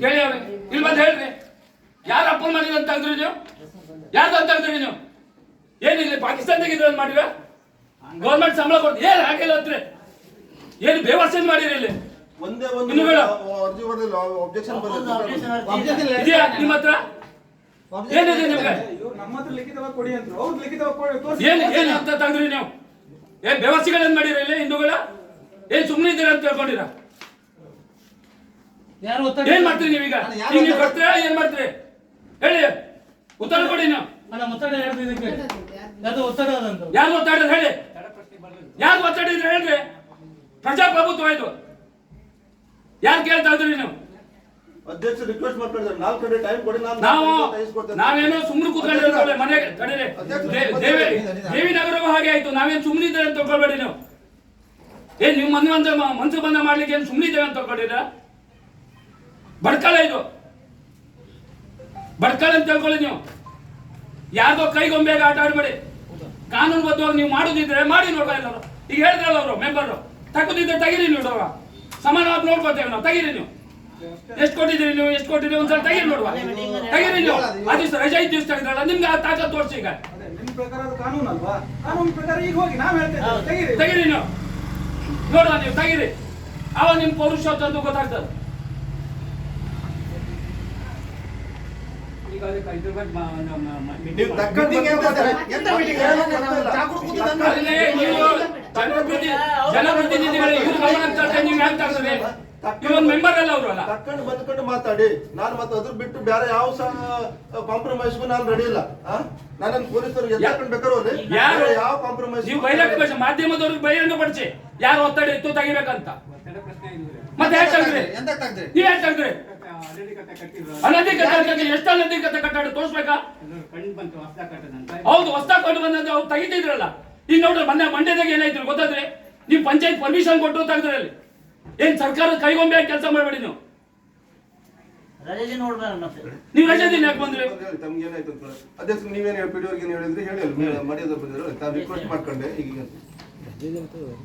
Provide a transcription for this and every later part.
ಕೇಳಿ ಅವ್ರೆ ಇಲ್ಲಿ ಬಂದು ಹೇಳ್ರಿ ಯಾರು ಅಪ್ಪ ಮಾಡಿದ್ರು ಅಂತ ತೆಗ್ದ್ರಿ ನೀವು ಯಾರ್ದು ಅಂತ ತೆಗ್ದ್ರಿ ನೀವು ಏನಿಲ್ಲ ಪಾಕಿಸ್ತಾನದಾಗ ಇದ್ರು ಅಂತ ಮಾಡಿರ ಗೌರ್ಮೆಂಟ್ ಸಂಬಳ ಕೊಡ್ತೀವಿ ಏನು ಹಾಗೆಲ್ಲ ಹತ್ರ ಏನು ಬೇವರ್ಸನ್ ಮಾಡಿರಿ ಇಲ್ಲಿ ಇದೆಯಾ ನಿಮ್ಮ ಹತ್ರ ಏನಿದೆ ನಿಮ್ಗೆ ಏನು ಅಂತ ತೆಗ್ದ್ರಿ ನೀವು ಏನ್ ಬೇವರ್ಸಿಗಳೇನ್ ಮಾಡಿರ ಇಲ್ಲಿ ಹಿಂದೂಗಳ ಏನ್ ಸುಮ್ಮನೆ ಇದ್ದೀರಾ ಅಂತ ಹೇಳ್ಕೊಂಡಿರ ಏನ್ ಮಾಡ್ತೀರಿ ನೀವೀಗ ಈಗ ನೀವು ಬರ್ತೀರಾ ಏನ್ ಮಾಡ್ತೀರಿ ಹೇಳಿ ಉತ್ತರ ಕೊಡಿ ನೀವು ಯಾರು ಒತ್ತಾಡಿದ್ರೆ ಹೇಳಿ ಯಾರು ಒತ್ತಾಡಿದ್ರೆ ಹೇಳ್ರಿ ಪ್ರಜಾಪ್ರಭುತ್ವ ಇದು ಯಾರು ಕೇಳ್ತಾ ಇದ್ರಿ ನೀವು ಅಧ್ಯಕ್ಷ ರಿಕ್ವೆಸ್ಟ್ ಮಾಡ್ತಿದ್ದಾರೆ 4 ಗಂಟೆ ಟೈಮ್ ಕೊಡಿ ನಾವೇನೋ ಸುಮ್ಮನೆ ಕೂತ್ಕೊಂಡಿರ್ತೀವಿ ಮನೆ ಕಡೆ ದೇವಿ ನಗರವೂ ಹಾಗೆ ಆಯ್ತು ನಾವೇನು ಸುಮ್ಮನಿದ್ದೇವೆ ಅಂತ ತಿಳ್ಕೊಳ್ಬೇಡಿ ನೀವು ಏನ್ ನೀವು ಮನ್ಸು ಬಂದ ಮಾಡ್ಲಿಕ್ಕೆ ಏನು ಸುಮ್ಮನಿದ್ದೇವೆ ಅಂತ ತಿಳ್ಕೊಂಡಿರ ಬಡ್ಕಳ ಇದು ಬಡ್ಕಳ ಅಂತ ತಿಳ್ಕೊಳ್ಳಿ ನೀವು ಯಾರ್ದೋ ಕೈಗೊಂಬೆಗೆ ಆಟ ಆಡ್ಬೇಡಿ ಕಾನೂನು ಬದ್ಧವಾಗಿ ನೀವು ಮಾಡುದಿದ್ರೆ ಮಾಡಿ ನೋಡುವ ಎಲ್ಲರೂ ಈಗ ಹೇಳಿದ್ರಲ್ಲ ಅವರು ಮೆಂಬರ್ ತಗೋದಿದ್ರೆ ತೆಗೀರಿ ನೋಡುವ ಸಮಾನವಾಗಿ ನೋಡ್ಕೊತೇವೆ ನಾವು ತೆಗೀರಿ ನೀವು ಎಷ್ಟು ಕೊಟ್ಟಿದ್ದೀರಿ ನೀವು ಎಷ್ಟು ಕೊಟ್ಟಿದ್ದೀರಿ ಒಂದ್ಸಲ ತೆಗೀರಿ ನೋಡುವ ತೆಗೀರಿ ನೀವು ಆ ದಿವಸ ರಜೆ 5 ದಿವಸ ತೆಗೆದ್ರಲ್ಲ ನಿಮ್ಗೆ ಆ ತಾಕತ್ ತೋರಿಸಿ ಈಗ ಕಾನೂನು ಅಲ್ವಾ ಕಾನೂನು ಪ್ರಕಾರ ಈಗ ಹೋಗಿ ನಾವು ಹೇಳ್ತೇವೆ ತೆಗೀರಿ ನೀವು ನೋಡುವ ನೀವು ತೆಗೀರಿ ಅವ ನಿಮ್ ಪೌರುಷತ್ವ ಅಂತ ಗೊತ್ತಾಗ್ತದೆ ಜನಪ್ರತಿನಿಧಿಗಳು ಮೆಂಬರ್ ಅಲ್ಲ ಅವರು ಅಲ್ಲ ತಕ್ಕೊಂಡು ಬಂದ್ಕೊಂಡು ಮಾತಾಡಿ ನಾನು ಮತ್ತೆ ಅದ್ರ ಬಿಟ್ಟು ಬೇರೆ ಯಾವ ಕಾಂಪ್ರಮೈಸ್ಗೂ ನಾನು ರೆಡಿ ಇಲ್ಲ ನಾನು ಪೊಲೀಸರಿಗೆ ಯಾವ ಕಾಂಪ್ರಮೈಸ್ ನೀವು ಬಹಿರಂಗ ಮಾಧ್ಯಮದವ್ರಿಗೆ ಬಹಿರಂಗ ಪಡಿಸಿ ಯಾರು ಒತ್ತಡ ಇತ್ತು ತೆಗಿಬೇಕಂತ ಮತ್ತೆ ಯಾಕೆ ತೆಗ್ದ್ರಿ ನೀವ್ ಯಾಕೆ ತೆಗ್ದ್ರಿ ಅನಧಿಕೃತ ಎಷ್ಟು ಅನಧಿಕೃತ ಕಟ್ಟಡ ತೋರಿಸ್ಬೇಕಾ ಹೌದು ಹೊಸ ಕಂಡು ಬಂದಂತ ಅವ್ರು ತೆಗಿತಿದ್ರಲ್ಲ ಈಗ ನೋಡ್ರಿ ಮಂಡ್ಯದಾಗ ಏನಾಯ್ತು ಗೊತ್ತಾದ್ರೆ ನೀವು ಪಂಚಾಯತ್ ಪರ್ಮಿಷನ್ ಕೊಟ್ಟು ತೆಗ್ದ್ರಲ್ಲಿ ಏನ್ ಸರ್ಕಾರದ ಕೈಗೊಂಬೆ ಕೆಲಸ ಮಾಡಬೇಡಿ ನೀವು ನೀವು ರಜೆ ದಿನ ಯಾಕೆ ಬಂದ್ರಿ ತಮ್ಗೆ ಏನಾಯ್ತು ಅಧ್ಯಕ್ಷ ನೀವೇನು ಪಿಡಿಯೋರ್ಗೆ ಹೇಳಿದ್ರಿ ಹೇಳಿ ಮರ್ಯಾದೆ ಬಂದಿರೋ ತಾವು ರಿಕ್ವೆಸ್ಟ್ ಮಾಡ್ಕೊಂಡೆ ಈಗ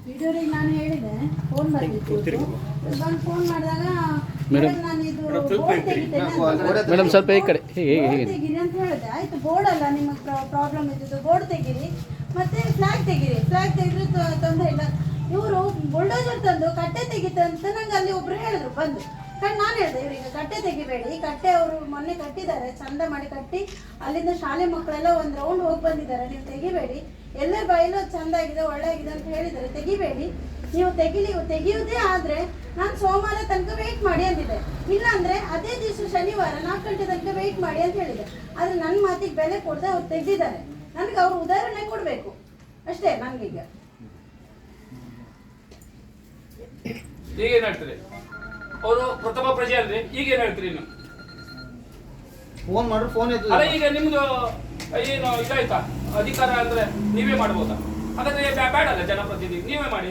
ವಿಡಿಯೋರಿಗೆ ನಾನು ಹೇಳಿದೆ ಫೋನ್ ಬಂದಿತ್ತು ಬಂದು ಫೋನ್ ಮಾಡಿದಾಗ ನಾನು ಇದು ಬೋರ್ಡ್ ತೆಗಿತೇನೆ ಸ್ವಲ್ಪ ಈ ಕಡೆ ತೆಗೀರಿ ಅಂತ ಹೇಳಿದೆ ಆಯ್ತು ಬೋರ್ಡ್ ಅಲ್ಲ ನಿಮಗೆ ಪ್ರಾಬ್ಲಮ್ ಇದ್ದಿದ್ದು ಬೋರ್ಡ್ ತೆಗೀರಿ ಮತ್ತೆ ಫ್ಲಾಗ್ ತೆಗೀರಿ ಫ್ಲಾಗ್ ತೆಗೆದ್ರೆ ತೊಂದರೆ ಇಲ್ಲ ಇವರು ಬುಲ್ಡೋಜರ್ ತಂದು ಕಟ್ಟೆ ತೆಗಿತಂತ ನಂಗೆ ಅಲ್ಲಿ ಒಬ್ರು ಹೇಳಿದ್ರು ಬಂದು ನಾನು ಹೇಳಿದೆ ಇವ್ರಿಗೆ ಕಟ್ಟೆ ತೆಗಿಬೇಡಿ ಕಟ್ಟೆ ಅವರು ಮೊನ್ನೆ ಕಟ್ಟಿದ್ದಾರೆ ಚಂದ ಮಾಡಿ ಕಟ್ಟಿ ಅಲ್ಲಿಂದ ಶಾಲೆ ಮಕ್ಕಳೆಲ್ಲ ಒಂದು ರೌಂಡ್ ಹೋಗಿ ಬಂದಿದ್ದಾರೆ ನೀವು ತೆಗಿಬೇಡಿ ಎಲ್ಲರ ಬಾಯಿಲೂ ಚಂದ ಆಗಿದೆ ಒಳ್ಳೆ ಆಗಿದೆ ಅಂತ ಹೇಳಿದ್ದಾರೆ ತೆಗಿಬೇಡಿ ನೀವು ತೆಗಿಯುವುದೇ ಆದ್ರೆ ನಾನು ಸೋಮವಾರ ತನಕ ವೆಯ್ಟ್ ಮಾಡಿ ಅಂದಿದ್ದೆ ಇಲ್ಲಾಂದ್ರೆ ಅದೇ ದಿವಸ ಶನಿವಾರ 4 ಗಂಟೆ ತನಕ ವೆಯ್ಟ್ ಮಾಡಿ ಅಂತ ಹೇಳಿದೆ ಆದ್ರೆ ನನ್ನ ಮಾತಿಗೆ ಬೆಲೆ ಕೊಡದೆ ಅವ್ರು ತೆಗೆದಿದ್ದಾರೆ ನನಗೆ ಅವ್ರು ಉದಾಹರಣೆ ಕೊಡಬೇಕು ಅಷ್ಟೇ ನನಗೀಗ ಈಗೇನ್ ಹೇಳ್ತೀರಿ ಅವರು ಪ್ರಥಮ ಪ್ರಜೆ ಅಲ್ರಿ ಈಗೇನ್ ಹೇಳ್ತೀರಿ ನೀವು ಫೋನ್ ಮಾಡ್ರಿ ಫೋನ್ ಅಲ್ಲ ಈಗ ನಿಮ್ದು ಏನು ಇದಾಯ್ತಾ ಅಧಿಕಾರ ಅಂದ್ರೆ ನೀವೇ ಮಾಡ್ಬೋದಾ ಹಾಗಾದ್ರೆ ಬೇಡ ಅಲ್ಲ ಜನಪ್ರತಿನಿಧಿ ನೀವೇ ಮಾಡಿ